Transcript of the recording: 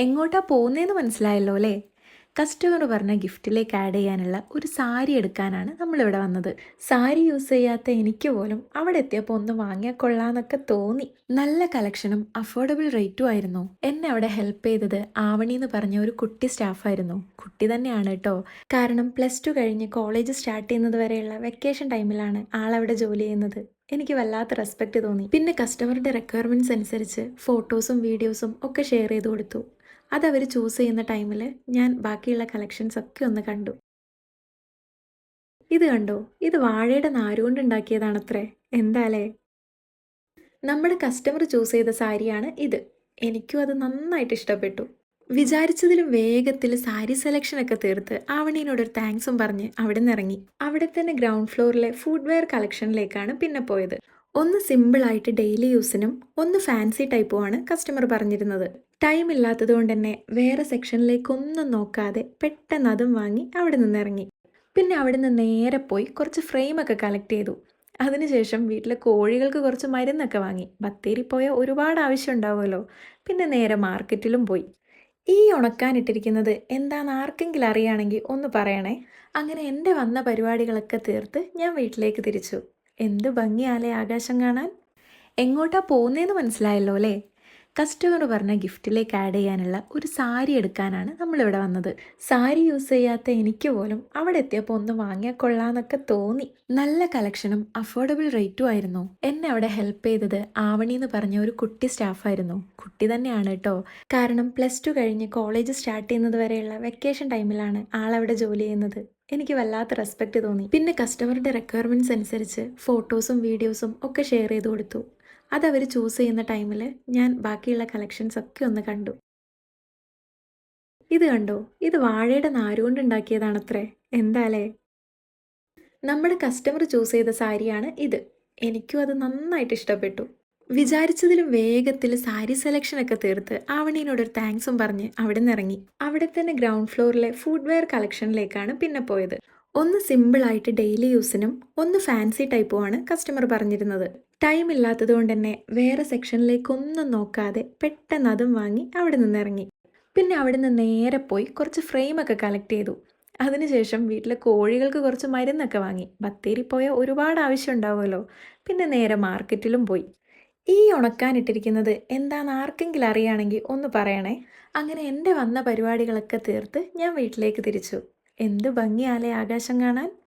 എങ്ങോട്ടാ പോകുന്നതെന്ന് മനസ്സിലായല്ലോ അല്ലേ? കസ്റ്റമർ പറഞ്ഞ ഗിഫ്റ്റിലേക്ക് ആഡ് ചെയ്യാനുള്ള ഒരു സാരി എടുക്കാനാണ് നമ്മളിവിടെ വന്നത്. സാരി യൂസ് ചെയ്യാത്ത എനിക്ക് പോലും അവിടെ എത്തിയപ്പോൾ ഒന്ന് വാങ്ങിയാൽ കൊള്ളാന്നൊക്കെ തോന്നി. നല്ല കളക്ഷനും അഫോർഡബിൾ റേറ്റും ആയിരുന്നു. എന്നെ അവിടെ ഹെൽപ്പ് ചെയ്തത് ആവണി എന്ന് പറഞ്ഞ ഒരു കുട്ടി സ്റ്റാഫായിരുന്നു. കുട്ടി തന്നെയാണ് കേട്ടോ. കാരണം +2 കഴിഞ്ഞ് കോളേജ് സ്റ്റാർട്ട് ചെയ്യുന്നത് വരെയുള്ള വെക്കേഷൻ ടൈമിലാണ് ആളവിടെ ജോലി ചെയ്യുന്നത്. എനിക്ക് വല്ലാത്ത റെസ്പെക്റ്റ് തോന്നി. പിന്നെ കസ്റ്റമറുടെ റിക്വയർമെൻറ്റ്സ് അനുസരിച്ച് ഫോട്ടോസും വീഡിയോസും ഒക്കെ ഷെയർ ചെയ്ത് കൊടുത്തു. അതവർ ചൂസ് ചെയ്യുന്ന ടൈമിൽ ഞാൻ ബാക്കിയുള്ള കളക്ഷൻസ് ഒക്കെ ഒന്ന് കണ്ടു. ഇത് കണ്ടോ? ഇത് വാഴയുടെ നാരുകൊണ്ട് ഉണ്ടാക്കിയതാണത്രേ. എന്താലേ? നമ്മുടെ കസ്റ്റമർ ചൂസ് ചെയ്ത സാരിയാണ് ഇത്. എനിക്കും അത് നന്നായിട്ട് ഇഷ്ടപ്പെട്ടു. വിചാരിച്ചതിലും വേഗത്തിൽ സാരി സെലക്ഷനൊക്കെ തീർത്ത് ആവണീനോടൊരു താങ്ക്സും പറഞ്ഞ് അവിടെ നിന്ന് ഇറങ്ങി. അവിടെ തന്നെ ഗ്രൗണ്ട് ഫ്ലോറിലെ ഫുഡ് വെയർ കളക്ഷനിലേക്കാണ് പിന്നെ പോയത്. ഒന്ന് സിമ്പിളായിട്ട് ഡെയിലി യൂസിനും ഒന്ന് ഫാൻസി ടൈപ്പുമാണ് കസ്റ്റമർ പറഞ്ഞിരുന്നത്. ടൈം ഇല്ലാത്തത് കൊണ്ട് തന്നെ വേറെ സെക്ഷനിലേക്കൊന്നും നോക്കാതെ പെട്ടെന്ന് അതും വാങ്ങി അവിടെ നിന്ന് ഇറങ്ങി. പിന്നെ അവിടെ നിന്ന് നേരെ പോയി കുറച്ച് ഫ്രെയിമൊക്കെ കളക്ട് ചെയ്തു. അതിനുശേഷം വീട്ടിലെ കോഴികൾക്ക് കുറച്ച് മരുന്നൊക്കെ വാങ്ങി. ബത്തേരി പോയാൽ ഒരുപാട് ആവശ്യം ഉണ്ടാവുമല്ലോ. പിന്നെ നേരെ മാർക്കറ്റിലും പോയി. ഈ ഉണക്കാനിട്ടിരിക്കുന്നത് എന്താണെന്ന് ആർക്കെങ്കിലും അറിയുകയാണെങ്കിൽ ഒന്ന് പറയണേ. അങ്ങനെ എൻ്റെ വന്ന പരിപാടികളൊക്കെ തീർത്ത് ഞാൻ വീട്ടിലേക്ക് തിരിച്ചു. എന്ത് ഭംഗിയാലേ ആകാശം കാണാൻ. എങ്ങോട്ടാ പോകുന്നതെന്ന് മനസ്സിലായല്ലോ അല്ലേ? കസ്റ്റമർ പറഞ്ഞ ഗിഫ്റ്റിലേക്ക് ആഡ് ചെയ്യാനുള്ള ഒരു സാരി എടുക്കാനാണ് നമ്മളിവിടെ വന്നത്. സാരി യൂസ് ചെയ്യാത്ത എനിക്ക് പോലും അവിടെ എത്തിയപ്പോൾ ഒന്ന് വാങ്ങിയാൽ കൊള്ളാന്നൊക്കെ തോന്നി. നല്ല കളക്ഷനും അഫോർഡബിൾ റേറ്റും ആയിരുന്നു. എന്നെ അവിടെ ഹെൽപ്പ് ചെയ്തത് ആവണി എന്ന് പറഞ്ഞ ഒരു കുട്ടി സ്റ്റാഫായിരുന്നു. കുട്ടി തന്നെയാണ് കേട്ടോ. കാരണം +2 കഴിഞ്ഞ് കോളേജ് സ്റ്റാർട്ട് ചെയ്യുന്നത് വരെയുള്ള വെക്കേഷൻ ടൈമിലാണ് ആളവിടെ ജോലി ചെയ്യുന്നത്. എനിക്ക് വല്ലാത്ത റെസ്പെക്റ്റ് തോന്നി. പിന്നെ കസ്റ്റമറുടെ റിക്വയർമെൻറ്റ്സ് അനുസരിച്ച് ഫോട്ടോസും വീഡിയോസും ഒക്കെ ഷെയർ ചെയ്ത് കൊടുത്തു. അതവർ ചൂസ് ചെയ്യുന്ന ടൈമിൽ ഞാൻ ബാക്കിയുള്ള കളക്ഷൻസ് ഒക്കെ ഒന്ന് കണ്ടു. ഇത് കണ്ടോ? ഇത് വാഴയുടെ നാരുകൊണ്ട് ഉണ്ടാക്കിയതാണത്രേ. എന്താലേ? നമ്മുടെ കസ്റ്റമർ ചൂസ് ചെയ്ത സാരിയാണ് ഇത്. എനിക്കും അത് നന്നായിട്ട് ഇഷ്ടപ്പെട്ടു. വിചാരിച്ചതിലും വേഗത്തിൽ സാരി സെലക്ഷനൊക്കെ തീർത്ത് ആവണീനോടൊരു താങ്ക്സും പറഞ്ഞ് അവിടെ നിന്ന് ഇറങ്ങി. അവിടെ തന്നെ ഗ്രൗണ്ട് ഫ്ലോറിലെ ഫുഡ് വെയർ കളക്ഷനിലേക്കാണ് പിന്നെ പോയത്. ഒന്ന് സിമ്പിളായിട്ട് ഡെയിലി യൂസിനും ഒന്ന് ഫാൻസി ടൈപ്പുമാണ് കസ്റ്റമർ പറഞ്ഞിരുന്നത്. ടൈം ഇല്ലാത്തത് കൊണ്ട് തന്നെ വേറെ സെക്ഷനിലേക്കൊന്നും നോക്കാതെ പെട്ടെന്ന് അതും വാങ്ങി അവിടെ നിന്ന് ഇറങ്ങി. പിന്നെ അവിടെ നിന്ന് നേരെ പോയി കുറച്ച് ഫ്രെയിമൊക്കെ കളക്ട് ചെയ്തു. അതിനുശേഷം വീട്ടിലെ കോഴികൾക്ക് കുറച്ച് മരുന്നൊക്കെ വാങ്ങി. ബത്തേരി പോയാൽ ഒരുപാട് ആവശ്യം ഉണ്ടാവുമല്ലോ. പിന്നെ നേരെ മാർക്കറ്റിലും പോയി. ഈ ഉണക്കാനിട്ടിരിക്കുന്നത് എന്താണെന്ന് ആർക്കെങ്കിലും അറിയുകയാണെങ്കിൽ ഒന്ന് പറയണേ. അങ്ങനെ എൻ്റെ വന്ന പരിപാടികളൊക്കെ തീർത്ത് ഞാൻ വീട്ടിലേക്ക് തിരിച്ചു. എന്ത് ഭംഗിയാലേ ആകാശം കാണാൻ.